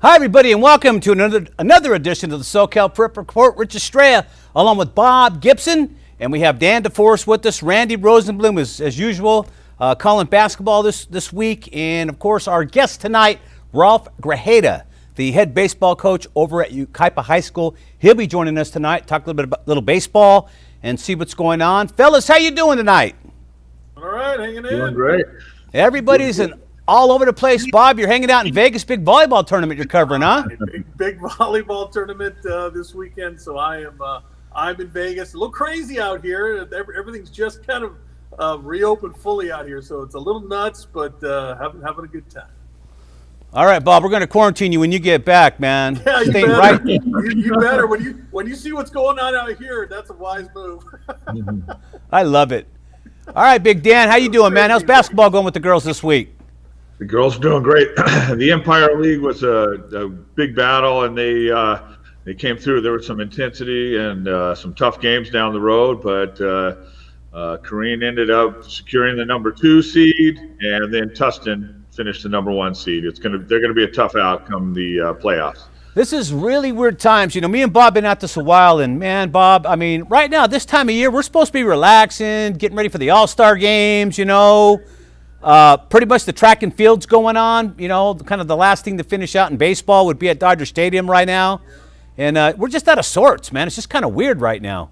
Hi, everybody, and welcome to another edition of the SoCal Prep Report. Rich Estrella, along with Bob Gibson, and we have Dan DeForest with us. Randy Rosenblum, as usual, calling basketball this week, and of course, our guest tonight, Ralph Grajeda, the head baseball coach over at Yucaipa High School. He'll be joining us tonight, talk a little bit about little baseball and see what's going on. Fellas, how you doing tonight? All right, hanging in. Doing great. Everybody's all over the place. Bob, you're hanging out in Vegas, big volleyball tournament you're covering, huh? Big volleyball tournament this weekend, so I'm in Vegas. A little crazy out here. Everything's just kind of reopened fully out here, so it's a little nuts, but having a good time. All right, Bob, we're going to quarantine you when you get back, man. Yeah, you better. Right. You better. When you see what's going on out here, that's a wise move. I love it. All right, Big Dan, how you doing, man? How's basketball going with the girls this week? The girls are doing great. The Empire League was a big battle, and they came through. There was some intensity and some tough games down the road, but Corrine ended up securing the number 2 seed, and then Tustin finished the number 1 seed. They're gonna be a tough outcome the playoffs. This is really weird times. You know, me and Bob been at this a while, and man, Bob, I mean, right now, this time of year, we're supposed to be relaxing, getting ready for the All-Star games, you know. Pretty much the track and field's going on. You know, kind of the last thing to finish out in baseball would be at Dodger Stadium right now. And we're just out of sorts, man. It's just kind of weird right now.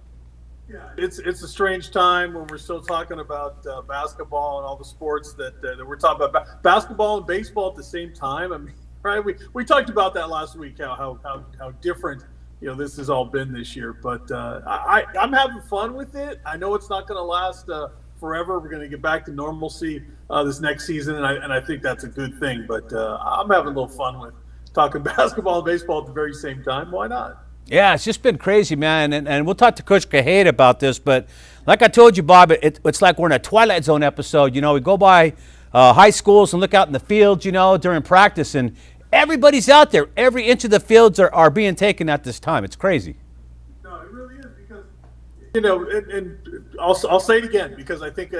Yeah, it's a strange time when we're still talking about basketball and all the sports that we're talking about. Basketball and baseball at the same time. I mean, right? We talked about that last week, how different, you know, this has all been this year. But I'm having fun with it. I know it's not going to last forever. We're going to get back to normalcy this next season, and I think that's a good thing. But I'm having a little fun with talking basketball and baseball at the very same time. Why not? Yeah, it's just been crazy, man. And we'll talk to Coach Grajeda about this. But like I told you, Bob, it's like we're in a Twilight Zone episode. You know, we go by high schools and look out in the fields, you know, during practice, and everybody's out there. Every inch of the fields are being taken at this time. It's crazy. No, it really is, because, you know, and I'll say it again, because I think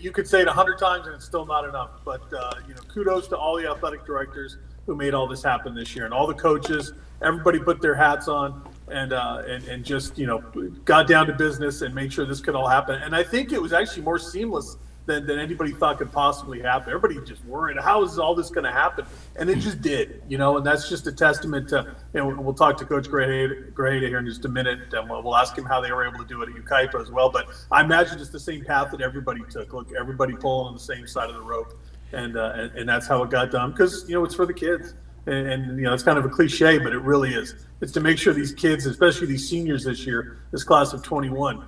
you could say it 100 times and it's still not enough. But, you know, kudos to all the athletic directors who made all this happen this year, and all the coaches. Everybody put their hats on and just, you know, got down to business and made sure this could all happen. And I think it was actually more seamless than anybody thought could possibly happen. Everybody just worried, how is all this going to happen? And it just did, you know, and that's just a testament to, you know, we'll talk to Coach Grajeda here in just a minute, and we'll ask him how they were able to do it at Yucaipa as well. But I imagine it's the same path that everybody took. Look, everybody pulling on the same side of the rope, and that's how it got done, because, you know, it's for the kids. And you know, it's kind of a cliche, but it really is. It's to make sure these kids, especially these seniors this year, this class of 21,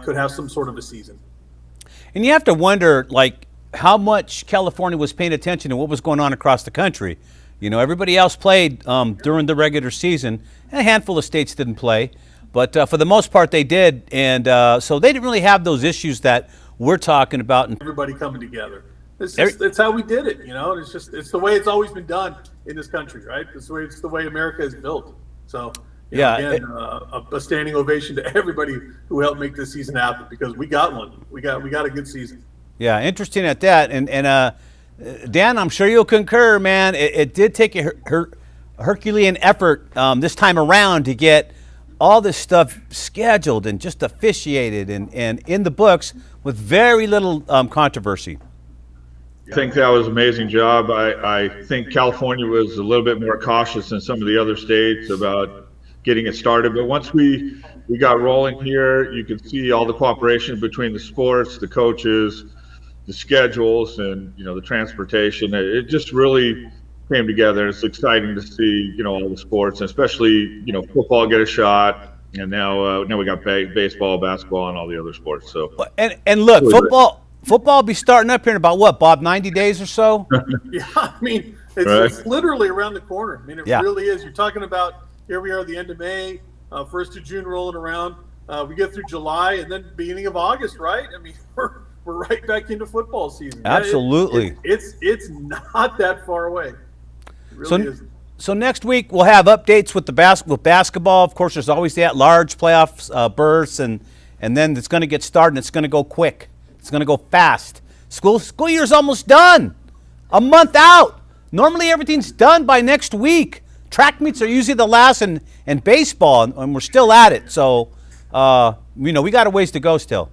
could have some sort of a season. And you have to wonder, like, how much California was paying attention to what was going on across the country. You know, everybody else played during the regular season. A handful of states didn't play, but for the most part they did. And so they didn't really have those issues that we're talking about. Everybody coming together. It's how we did it, you know. It's the way it's always been done in this country, right? It's the way America is built. So yeah, again, a standing ovation to everybody who helped make this season happen, because we got one. We got a good season. Yeah, interesting at that. And Dan, I'm sure you'll concur, man. It did take a Herculean effort this time around to get all this stuff scheduled and just officiated and in the books with very little controversy. I think that was an amazing job. I think California was a little bit more cautious than some of the other states about getting it started. But once we got rolling here, you could see all the cooperation between the sports, the coaches, the schedules, and, you know, the transportation. It just really came together. It's exciting to see, you know, all the sports, and especially, you know, football get a shot. And now we got baseball, basketball, and all the other sports. So and look, Football will be starting up here in about, what, Bob, 90 days or so? Yeah, I mean, it's literally around the corner. I mean, it really is. You're talking about, here we are at the end of May, 1st of June rolling around. We get through July, and then beginning of August, right? I mean, we're right back into football season. Absolutely. It's not that far away. It really isn't. So next week we'll have updates with basketball. Of course, there's always the at-large playoffs bursts, and then it's going to get started, and it's going to go quick. It's going to go fast. School year's almost done. A month out. Normally everything's done by next week. track meets are usually the last in baseball, and we're still at it. So, we got a ways to go still.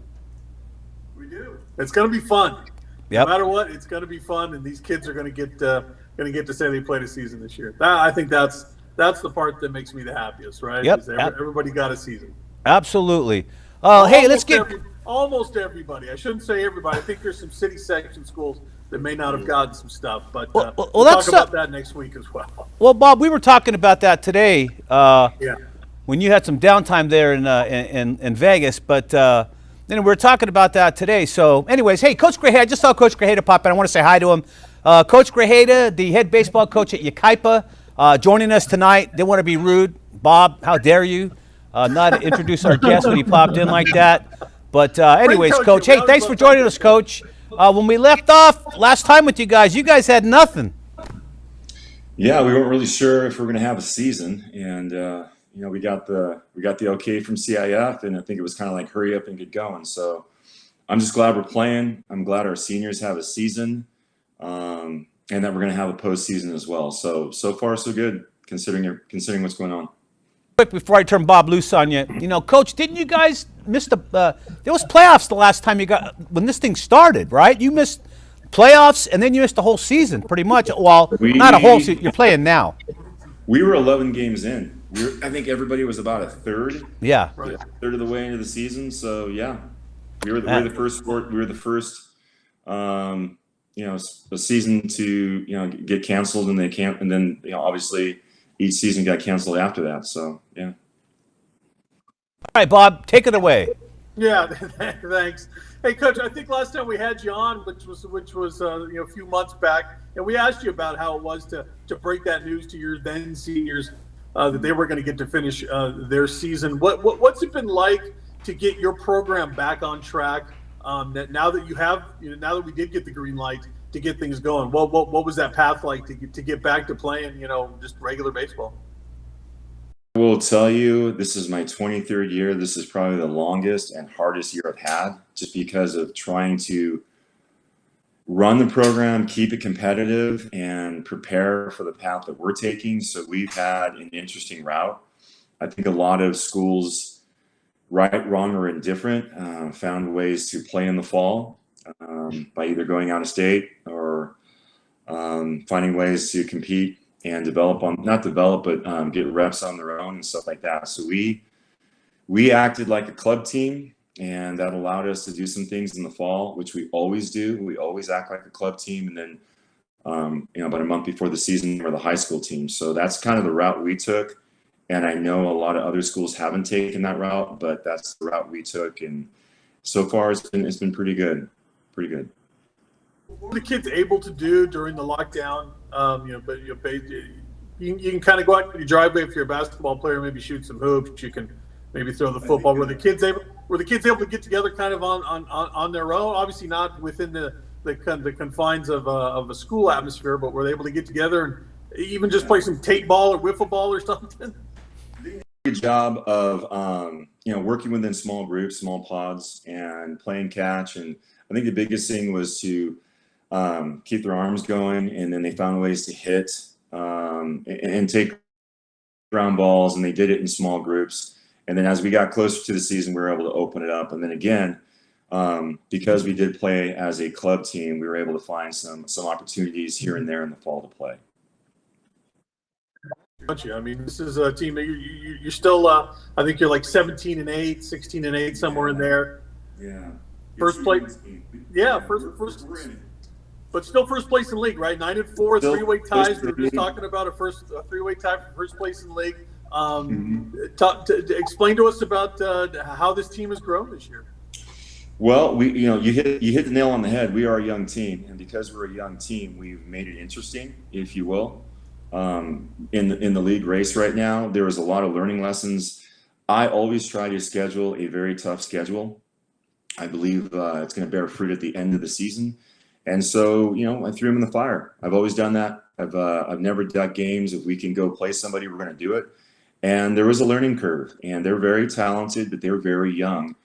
We do. It's going to be fun. Yep. No matter what, it's going to be fun, and these kids are going to get to say they played a season this year. I think that's the part that makes me the happiest, right? Yep. Everybody got a season. Absolutely. Hey, let's get almost everybody. I shouldn't say everybody. I think there's some city section schools that may not have gotten some stuff, but we'll talk about that next week as well. Well, Bob, we were talking about that today. When you had some downtime there in Vegas, but then we were talking about that today. So, anyways, hey, Coach Grajeda, I just saw Coach Grajeda pop in. I want to say hi to him. Coach Grajeda, the head baseball coach at Yucaipa, joining us tonight. Didn't want to be rude. Bob, how dare you not introduce our guest when he popped in like that. But anyways, Coach, hey, thanks for joining us, Coach. When we left off last time with you guys had nothing. Yeah, we weren't really sure if we were going to have a season, and we got the okay from CIF, and I think it was kind of like hurry up and get going. So I'm just glad we're playing. I'm glad our seniors have a season, and that we're going to have a postseason as well. So far so good, considering what's going on. Quick before I turn Bob loose on you, Coach, didn't you guys miss there was playoffs the last time when this thing started, right? You missed playoffs and then you missed the whole season pretty much. Well, not a whole season. You're playing now. We were 11 games in. I think everybody was about a third. Yeah. Right. A third of the way into the season. So yeah, we were the first sport. We were the first, a season to get canceled, and and then obviously each season got canceled after that. So yeah. All right, Bob, take it away. Yeah, thanks. Hey, Coach, I think last time we had you on, which was a few months back, and we asked you about how it was to break that news to your then seniors that they were going to get to finish their season. What's it been like to get your program back on track? That now that you have, now that we did get the green light to get things going, what was that path like to get back to playing, just regular baseball? I will tell you, this is my 23rd year. This is probably the longest and hardest year I've had, just because of trying to run the program, keep it competitive, and prepare for the path that we're taking. So we've had an interesting route. I think a lot of schools, right, wrong, or indifferent, found ways to play in the fall by either going out of state or finding ways to compete and get reps on their own and stuff like that. So we acted like a club team, and that allowed us to do some things in the fall, which we always do. We always act like a club team, and then about a month before the season, we're the high school team. So that's kind of the route we took, and I know a lot of other schools haven't taken that route, but that's the route we took, and so far it's been pretty good. What were the kids able to do during the lockdown? But you can kind of go out to your driveway if you're a basketball player, maybe shoot some hoops. You can maybe throw the football. Were the kids able to get together kind of on their own? Obviously not within the confines of a school atmosphere, but were they able to get together and even just play some tape ball or wiffle ball or something? Good job of working within small groups, small pods, and playing catch. And I think the biggest thing was to keep their arms going, and then they found ways to hit and take ground balls, and they did it in small groups. And then as we got closer to the season, we were able to open it up. And then again, because we did play as a club team, we were able to find some opportunities here and there in the fall to play. I mean, this is a team that you're still, I think you're like 17-8, 16-8, somewhere in there. Yeah. First place. Yeah, first. But still first place in league, right? 9-4, three-way ties. We were just talking about a three-way tie for first place in league. Explain to us about how this team has grown this year. Well, you hit the nail on the head. We are a young team, and because we're a young team, we've made it interesting, if you will. In the league race right now, there is a lot of learning lessons. I always try to schedule a very tough schedule. I believe it's going to bear fruit at the end of the season. And so, I threw him in the fire. I've always done that. I've never ducked games. If we can go play somebody, we're going to do it. And there was a learning curve, and they're very talented, but they're very young.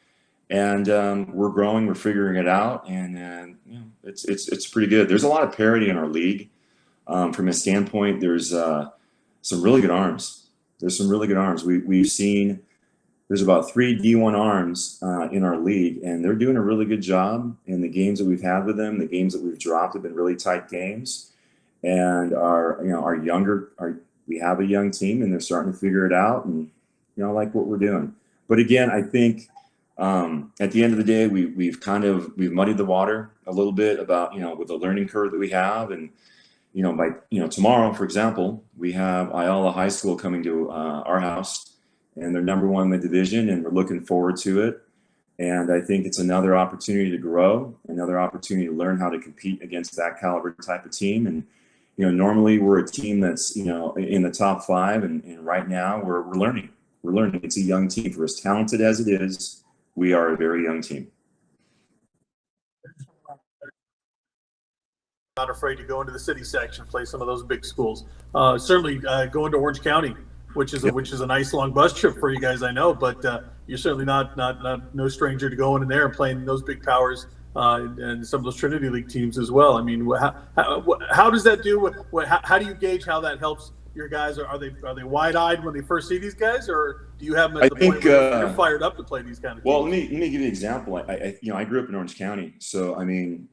And we're growing, we're figuring it out, and it's pretty good. There's a lot of parity in our league. From a standpoint, there's some really good arms. There's some really good arms. We've seen there's about 3 D1 arms in our league, and they're doing a really good job. In the games that we've had with them, the games that we've dropped have been really tight games. And we have a young team, and they're starting to figure it out, and I like what we're doing. But again, I think at the end of the day, we've muddied the water a little bit about with the learning curve that we have, and by tomorrow, for example, we have Ayala High School coming to our house, and they're number 1 in the division, and we're looking forward to it. And I think it's another opportunity to grow, another opportunity to learn how to compete against that caliber type of team. And normally we're a team that's in the top 5, and right now we're learning. We're learning. It's a young team. For as talented as it is, we are a very young team. Not afraid to go into the city section, play some of those big schools. Certainly going to Orange County, which is a nice long bus trip for you guys, I know. But you're certainly not no stranger to going in there and playing those big powers and some of those Trinity League teams as well. I mean, how does that do? How do you gauge how that helps your guys? Are they wide-eyed when they first see these guys, or do you have them at the point where you're fired up to play these kind of teams? Well, let me give you an example. I grew up in Orange County, so I mean,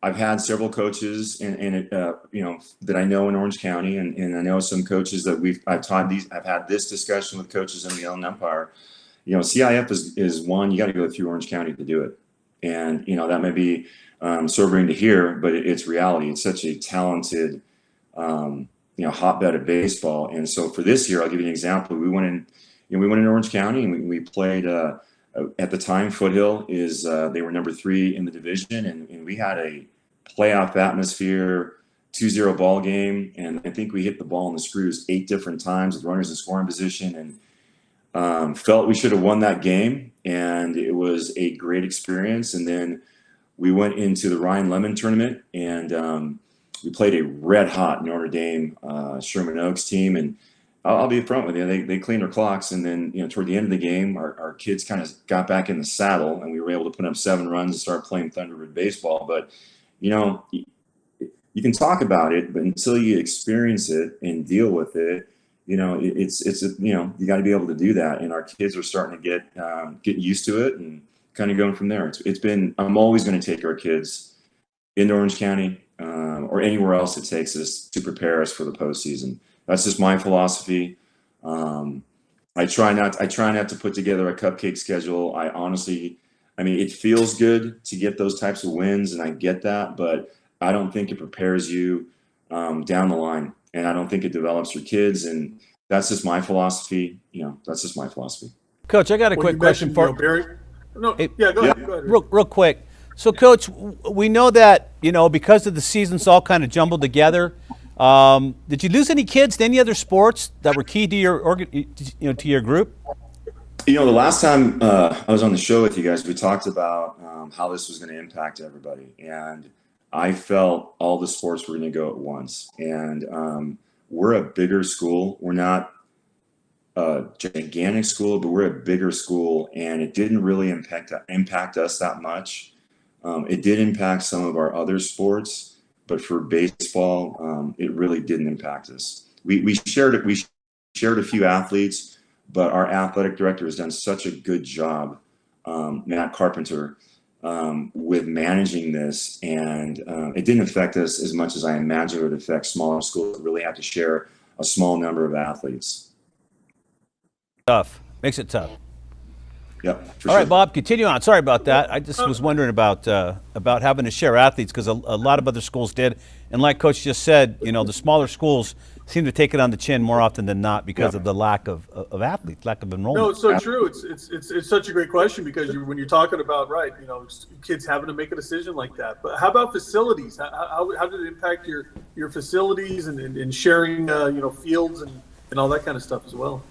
I've had several coaches that I know in Orange County, and I know some coaches that I've had this discussion with coaches in the Inland Empire. CIF is one, you got to go through Orange County to do it. And, that may be sobering to hear, but it's reality. It's such a talented, hotbed of baseball. And so for this year, I'll give you an example. We went in Orange County, and we played, at the time, Foothill they were number 3 in the division, and we had a playoff atmosphere, 2-0 ball game. And I think we hit the ball in the screws 8 different times with runners in scoring position, and felt we should have won that game. And it was a great experience. And then we went into the Ryan Lemon tournament, and we played a red hot Notre Dame Sherman Oaks team. And I'll be upfront with you, they cleaned their clocks. And then, toward the end of the game, our kids kind of got back in the saddle, and we were able to put up 7 runs and start playing Thunderbird baseball. But, you can talk about it, but until you experience it and deal with it, you got to be able to do that. And our kids are starting to get used to it and kind of going from there. I'm always going to take our kids into Orange County or anywhere else it takes us to prepare us for the postseason. That's just my philosophy. I try not to put together a cupcake schedule. It feels good to get those types of wins, and I get that, but I don't think it prepares you down the line. And I don't think it develops your kids, and that's just my philosophy. That's just my philosophy. Coach, I got a quick question for Barry. No, Hey, yeah, go ahead. Go ahead. real quick. So, Coach, we know that because of the seasons all kind of jumbled together. Did you lose any kids to any other sports that were key to your group? The last time I was on the show with you guys, we talked about how this was going to impact everybody, and I felt all the sports were going to go at once. And we're a bigger school. We're not a gigantic school, but we're a bigger school, and it didn't really impact us that much. It did impact some of our other sports, but for baseball, it really didn't impact us. We shared a few athletes, but our athletic director has done such a good job, Matt Carpenter, with managing this, and it didn't affect us as much as I imagine it would affect smaller schools that really have to share a small number of athletes. Tough. Makes it tough. Yep. All right, Bob, continue on. Sorry about that. I just was wondering about having to share athletes, because a lot of other schools did. And like Coach just said, the smaller schools seem to take it on the chin more often than not because of the lack of athletes, lack of enrollment. No, it's so true. It's such a great question, because when you're talking about, kids having to make a decision like that. But how about facilities? How did it impact your facilities and sharing, fields and all that kind of stuff as well?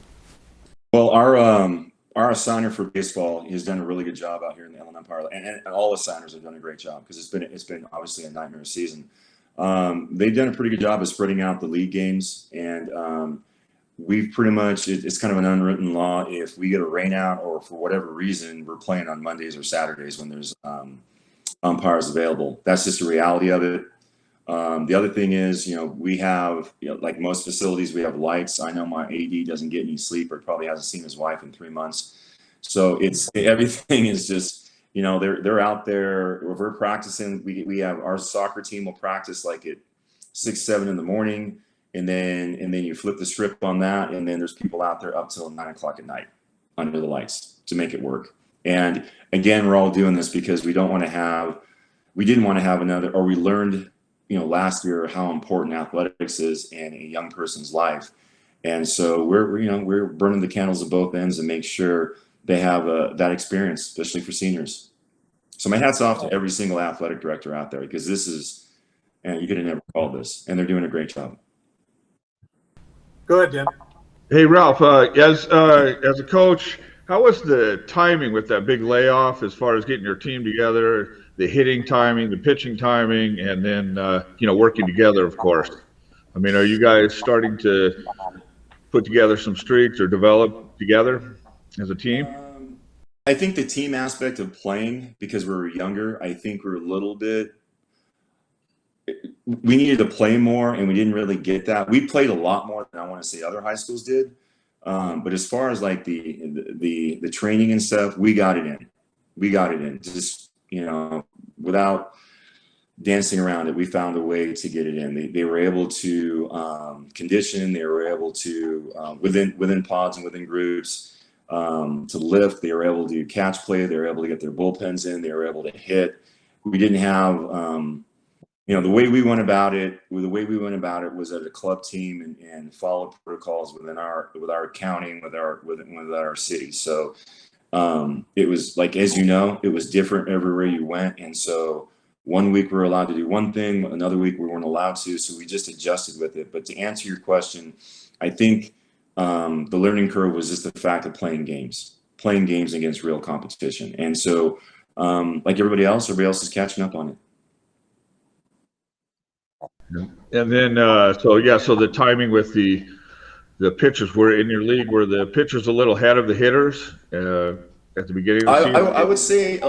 Well, our assigner for baseball has done a really good job out here in the Inland Empire, and all assigners have done a great job, because it's been obviously a nightmare season. They've done a pretty good job of spreading out the league games, and we've pretty much, it's kind of an unwritten law. If we get a rain out, or for whatever reason, we're playing on Mondays or Saturdays when there's umpires available. That's just the reality of it. The other thing is, we have, like most facilities, we have lights. I know my AD doesn't get any sleep, or probably hasn't seen his wife in 3 months. So everything is just, they're out there. If we're practicing, we have our soccer team will practice like at 6, 7 in the morning. And then you flip the script on that. And then there's people out there up till 9 o'clock at night under the lights to make it work. And again, we're all doing this because we didn't want to have another, or we learned, last year how important athletics is in a young person's life. And so we're burning the candles at both ends and make sure they have that experience, especially for seniors. So my hat's off to every single athletic director out there, because this is, and you could have never called this, and they're doing a great job. Go ahead, Dan. Hey, Ralph, as a coach, how was the timing with that big layoff as far as getting your team together, the hitting timing, the pitching timing, and then, working together, of course? I mean, are you guys starting to put together some streaks or develop together as a team? I think the team aspect of playing, because we were younger, I think we're a little bit, we needed to play more, and we didn't really get that. We played a lot more than I want to say other high schools did. But as far as like the training and stuff, we got it in. We got it in. Just, without dancing around it, we found a way to get it in. They were able to condition. They were able to, within pods and within groups, to lift. They were able to catch play. They were able to get their bullpens in. They were able to hit. We didn't have, the way we went about it was as a club team and followed protocols with our counting, with our city. So it was like, as it was different everywhere you went. And so one week we were allowed to do one thing, another week we weren't allowed to. So we just adjusted with it. But to answer your question, I think the learning curve was just the fact of playing games against real competition. And so like everybody else is catching up on it. And then, so the timing with the pitchers were in your league. Were the pitchers a little ahead of the hitters at the beginning of the season? I would say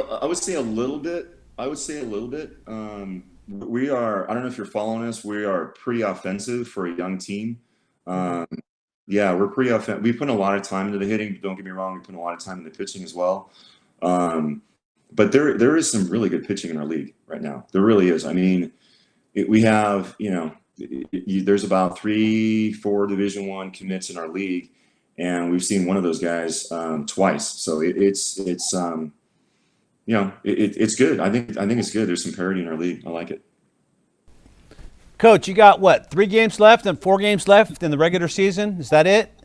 a little bit. We are. I don't know if you're following us. We are pretty offensive for a young team. We're pretty offensive. We put a lot of time into the hitting. Don't get me wrong. We put a lot of time into pitching as well. But there is some really good pitching in our league right now. There really is. I mean. We have, there's about 3-4 Division I commits in our league, and we've seen one of those guys twice. So it's good. I think it's good. There's some parity in our league. I like it. Coach, you got what, 3 games left and 4 games left in the regular season? Is that it?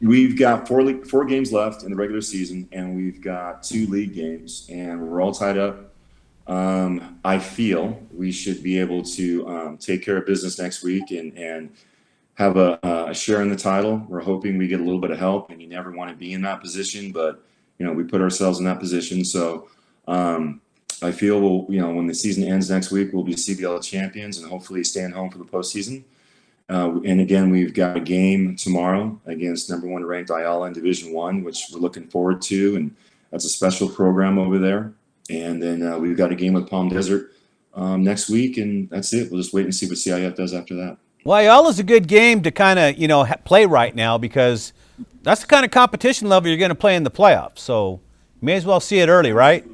We've got 4 games left in the regular season, and we've got 2 league games, and we're all tied up. I feel we should be able to take care of business next week and have a share in the title. We're hoping we get a little bit of help, and you never want to be in that position, but we put ourselves in that position. So I feel when the season ends next week, we'll be CBL champions and hopefully staying home for the postseason. And again, we've got a game tomorrow against number 1 ranked Ayala in Division I, which we're looking forward to, and that's a special program over there. And then we've got a game with Palm Desert next week, and that's it. We'll just wait and see what CIF does after that. Well, Ayala's a good game to kind of, play right now, because that's the kind of competition level you're going to play in the playoffs. So you may as well see it early, right?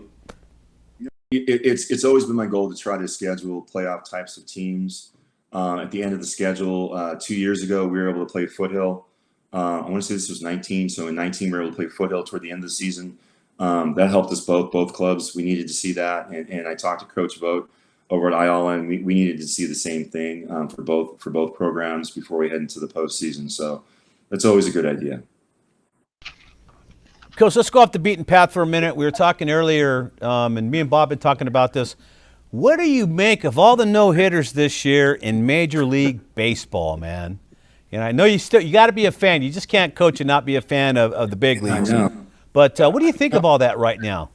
It's always been my goal to try to schedule playoff types of teams. At the end of the schedule, 2 years ago, we were able to play Foothill. I want to say this was 19. So in 19, we were able to play Foothill toward the end of the season. That helped us both clubs. We needed to see that, and I talked to Coach Vogt over at Ayala, and we needed to see the same thing for both programs before we head into the postseason. So that's always a good idea. Coach, let's go off the beaten path for a minute. We were talking earlier, and me and Bob been talking about this. What do you make of all the no-hitters this year in Major League Baseball, man? And I know you got to be a fan. You just can't coach and not be a fan of the big leagues. I know. But what do you think of all that right now?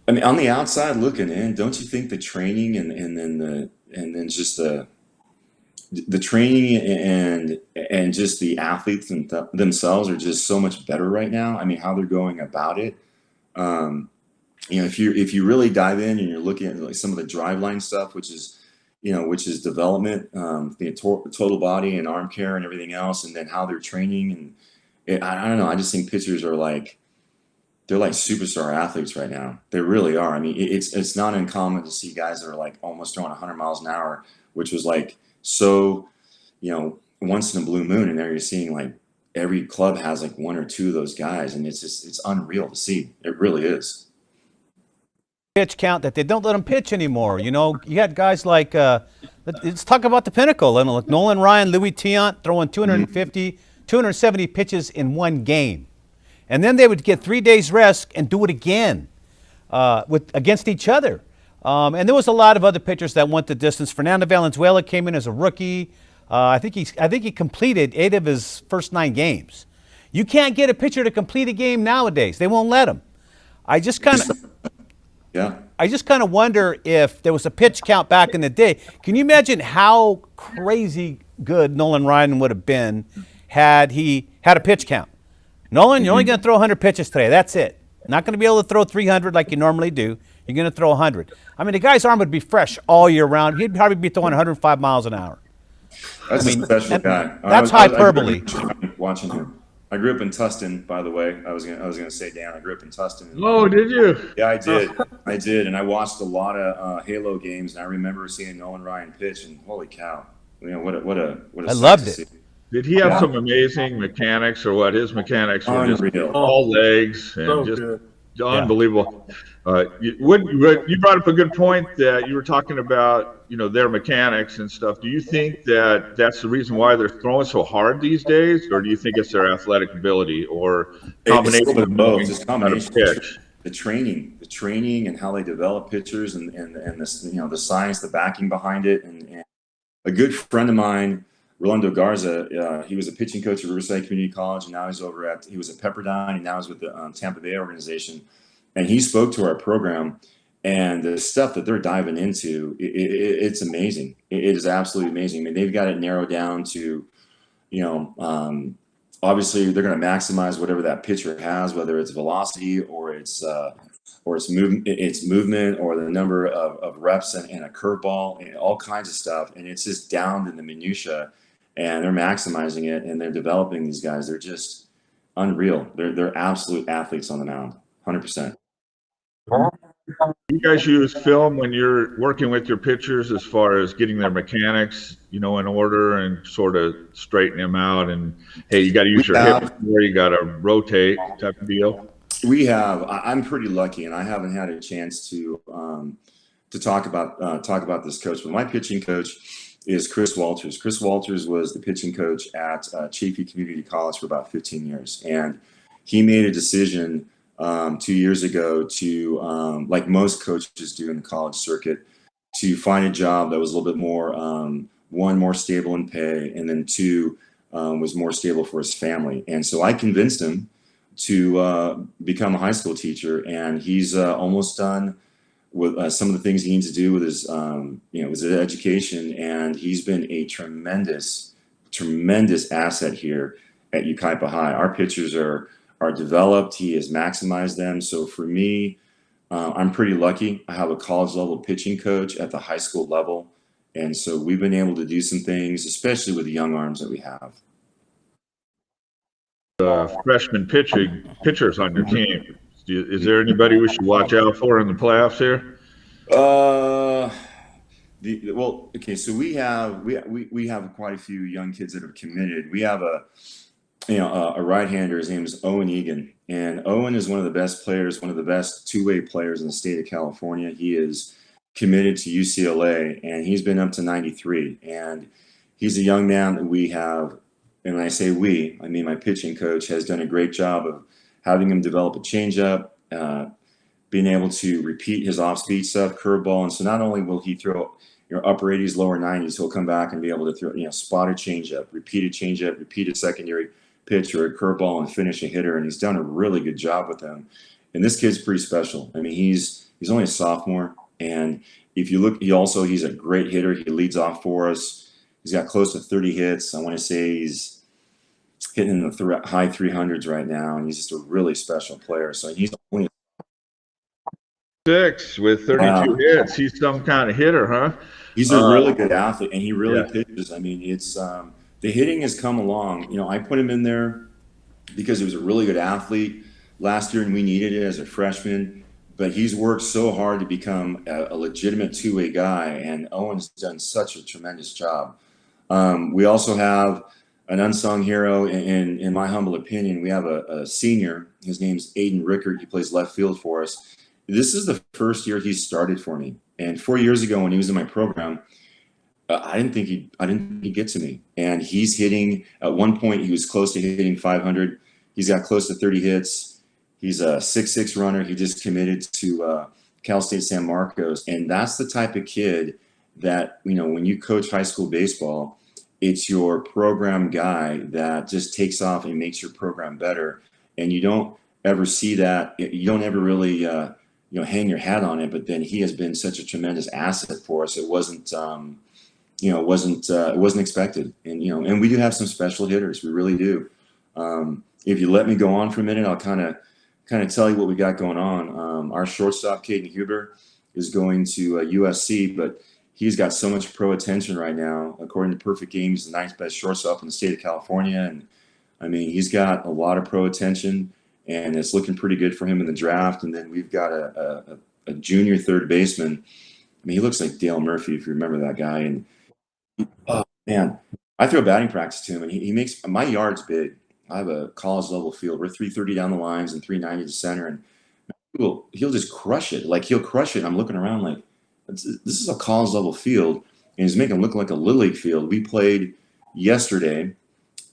I mean, on the outside looking in, don't you think the training and then just the training and just the athletes themselves are just so much better right now? I mean, how they're going about it. If you really dive in and you're looking at like some of the driveline stuff, which is which is development, the total body and arm care and everything else, and then how they're training. And I don't know. I just think pitchers are they're like superstar athletes right now. They really are. I mean, it's not uncommon to see guys that are like almost throwing 100 miles an hour, which was like so, once in a blue moon. And there you're seeing like every club has like one or two of those guys, and it's unreal to see. It really is. Pitch count that they don't let them pitch anymore. You had guys like, let's talk about the pinnacle. Like Nolan Ryan, Louis Tiant throwing 250, 270 pitches in one game. And then they would get 3 days rest and do it again against each other. And there was a lot of other pitchers that went the distance. Fernando Valenzuela came in as a rookie. I think he completed 8 of his first 9 games. You can't get a pitcher to complete a game nowadays. They won't let him. I just kind of wonder if there was a pitch count back in the day. Can you imagine how crazy good Nolan Ryan would have been had he had a pitch count? Nolan, you're only going to throw 100 pitches today. That's it. Not going to be able to throw 300 like you normally do. You're going to throw 100. I mean, the guy's arm would be fresh all year round. He'd probably be throwing 105 miles an hour. That's a special guy. That's hyperbole. Watching him. I grew up in Tustin, by the way. I was gonna say, Dan, I grew up in Tustin. Oh, did you? Yeah, I did, and I watched a lot of Halo games, and I remember seeing Nolan Ryan pitch, and holy cow, what a I loved it. Did he have some amazing mechanics, or what? His mechanics were just all legs and just unbelievable. You brought up a good point that you were talking about, their mechanics and stuff. Do you think that that's the reason why they're throwing so hard these days, or do you think it's their athletic ability, or combination of both? It's combination. The training, and how they develop pitchers, and this, the science, the backing behind it, and a good friend of mine, Rolando Garza, he was a pitching coach at Riverside Community College, and now he was at Pepperdine, and now he's with the Tampa Bay organization. And he spoke to our program, and the stuff that they're diving into, it's amazing. It is absolutely amazing. I mean, they've got it narrowed down to, obviously they're going to maximize whatever that pitcher has, whether it's velocity or it's movement, or the number of reps and a curveball, and all kinds of stuff. And it's just down to the minutia, and they're maximizing it, and they're developing these guys. They're just unreal. They're absolute athletes on the mound, 100%. You guys use film when you're working with your pitchers as far as getting their mechanics, in order, and sort of straighten them out, and hey, you got to use your hips where you got to rotate type of deal? We have. I'm pretty lucky, and I haven't had a chance to talk about this coach, but my pitching coach is Chris Walters. Chris Walters was the pitching coach at Chaffee Community College for about 15 years, and he made a decision 2 years ago to, like most coaches do in the college circuit, to find a job that was a little bit more, one, more stable in pay, and then two, was more stable for his family. And so I convinced him to become a high school teacher, and he's almost done with some of the things he needs to do with his, his education. And he's been a tremendous asset here at Yucaipa High. Our pitchers are developed. He has maximized them. So for me, I'm pretty lucky. I have a college level pitching coach at the high school level. And so we've been able to do some things, especially with the young arms that we have. Freshman pitchers on your team. Is there anybody we should watch out for in the playoffs here? So we have quite a few young kids that have committed. We have a right-hander. His name is Owen Egan, and Owen is one of the best players, one of the best two-way players in the state of California. He is committed to UCLA, and he's been up to 93. And he's a young man that we have, and when I say we, I mean my pitching coach has done a great job of having him develop a changeup, being able to repeat his off-speed stuff, curveball. And so not only will he throw upper 80s, lower 90s, he'll come back and be able to throw spotted changeup, repeated secondary pitch or a curveball, and finish a hitter. And he's done a really good job with them. And this kid's pretty special. I mean, he's only a sophomore, and if you look, he's a great hitter. He leads off for us. He's got close to 30 hits. I want to say he's hitting in the high 300s right now, and he's just a really special player. So he's only 6 with 32 hits. He's some kind of hitter, huh? He's a really good athlete, and he really pitches. I mean, it's the hitting has come along. You know, I put him in there because he was a really good athlete last year, and we needed it as a freshman. But he's worked so hard to become a legitimate two-way guy, and Owen's done such a tremendous job. We also have an unsung hero, in my humble opinion. We have a senior. His name's Aiden Rickard. He plays left field for us. This is the first year he started for me. And 4 years ago, when he was in my program, I didn't think he'd get to me. And he's hitting. At one point, he was close to hitting 500. He's got close to 30 hits. He's a 6'6" runner. He just committed to Cal State San Marcos. And that's the type of kid that, you know, when you coach high school baseball, it's your program guy that just takes off and makes your program better. And you don't ever see that. You don't ever really, hang your hat on it. But then he has been such a tremendous asset for us. It wasn't, it wasn't expected. And, and we do have some special hitters. We really do. If you let me go on for a minute, I'll kind of tell you what we got going on. Our shortstop, Caden Huber, is going to USC, but he's got so much pro attention right now. According to Perfect Game, he's the 9th best shortstop in the state of California. And I mean, he's got a lot of pro attention, and it's looking pretty good for him in the draft. And then we've got a junior third baseman. I mean, he looks like Dale Murphy, if you remember that guy. And oh man, I throw batting practice to him, and he makes my yard's big. I have a college level field. We're 330 down the lines and 390 to center, and he'll just crush it. Like, he'll crush it. And I'm looking around like, this is a college level field, and he's making it look like a little league field. We played yesterday,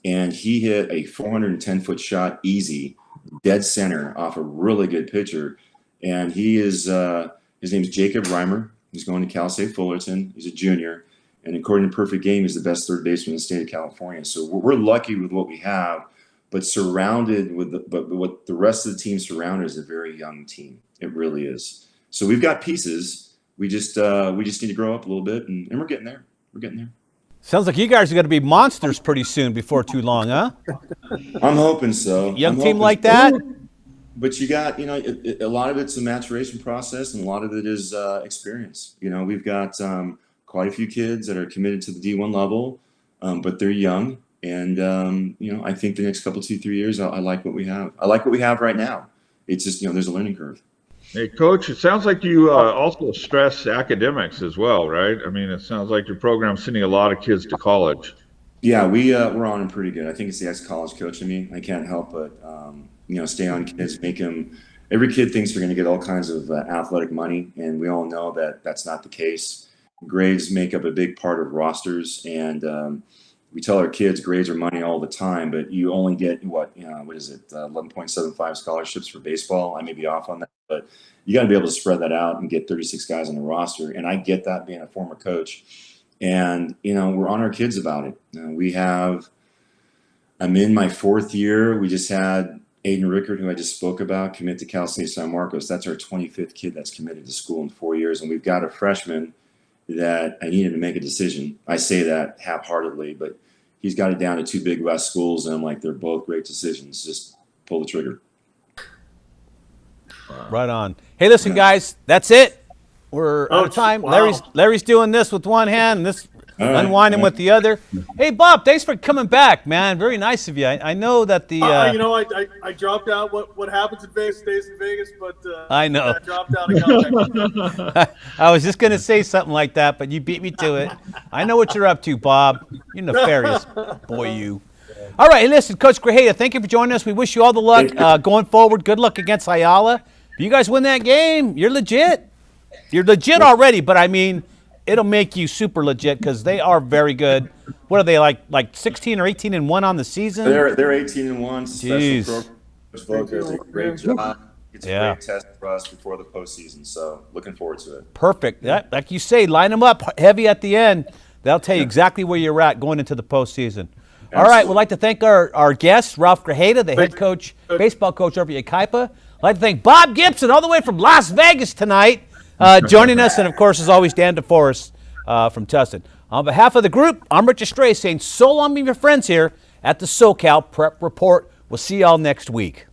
and he hit a 410-foot shot easy, dead center off a really good pitcher. And he is his name's Jacob Reimer. He's going to Cal State Fullerton. He's a junior, and according to Perfect Game, he's the best third baseman in the state of California. So we're lucky with what we have, but surrounded with what the rest of the team surrounded is a very young team. It really is. So we've got pieces. We just need to grow up a little bit, and we're getting there. We're getting there. Sounds like you guys are going to be monsters pretty soon, before too long, huh? I'm hoping so. Young team like that? But you got, a lot of it's a maturation process, and a lot of it is experience. We've got quite a few kids that are committed to the D1 level, but they're young. And, I think the next couple, 2-3 years, I like what we have. I like what we have right now. It's just, there's a learning curve. Hey, Coach, it sounds like you also stress academics as well, right? I mean, it sounds like your program's sending a lot of kids to college. Yeah, we're on them pretty good. I think it's the ex-college coach in me. I can't help but, stay on kids, make them – every kid thinks they're going to get all kinds of athletic money, and we all know that that's not the case. Grades make up a big part of rosters, and we tell our kids grades are money all the time, but you only get 11.75 scholarships for baseball. I may be off on that, but you got to be able to spread that out and get 36 guys on the roster. And I get that, being a former coach. And, we're on our kids about it. I'm in my 4th year. We just had Aiden Rickard, who I just spoke about, commit to Cal State San Marcos. That's our 25th kid that's committed to school in 4 years. And we've got a freshman that I needed to make a decision. I say that half-heartedly, but he's got it down to 2 Big West schools, and I'm like, they're both great decisions. Just pull the trigger. Right on. Hey, listen, guys, that's it. We're out of time. Wow. Larry's doing this with one hand and this unwinding with the other. Hey, Bob, thanks for coming back, man. Very nice of you. I know that the I dropped out. What happens in Vegas stays in Vegas, but I know. I dropped out and got back. I was just going to say something like that, but you beat me to it. I know what you're up to, Bob. You're nefarious, boy, you. All right, hey, listen, Coach Grajeda, thank you for joining us. We wish you all the luck going forward. Good luck against Ayala. If you guys win that game, you're legit. You're legit already, but I mean, it'll make you super legit because they are very good. What are they, like 16 or 18-1 on the season? They're 18-1. Jeez. Special program. Coach does a great job. It's a great test for us before the postseason, so looking forward to it. Perfect. Like you say, line them up heavy at the end. That'll tell you exactly where you're at going into the postseason. Absolutely. All right, we'd like to thank our guest, Ralph Grajeda, the head coach, baseball coach over at Yucaipa. I'd like to thank Bob Gibson all the way from Las Vegas tonight joining us. And, of course, as always, Dan DeForest from Tustin. On behalf of the group, I'm Rich Estrella saying so long to your friends here at the SoCal Prep Report. We'll see y'all next week.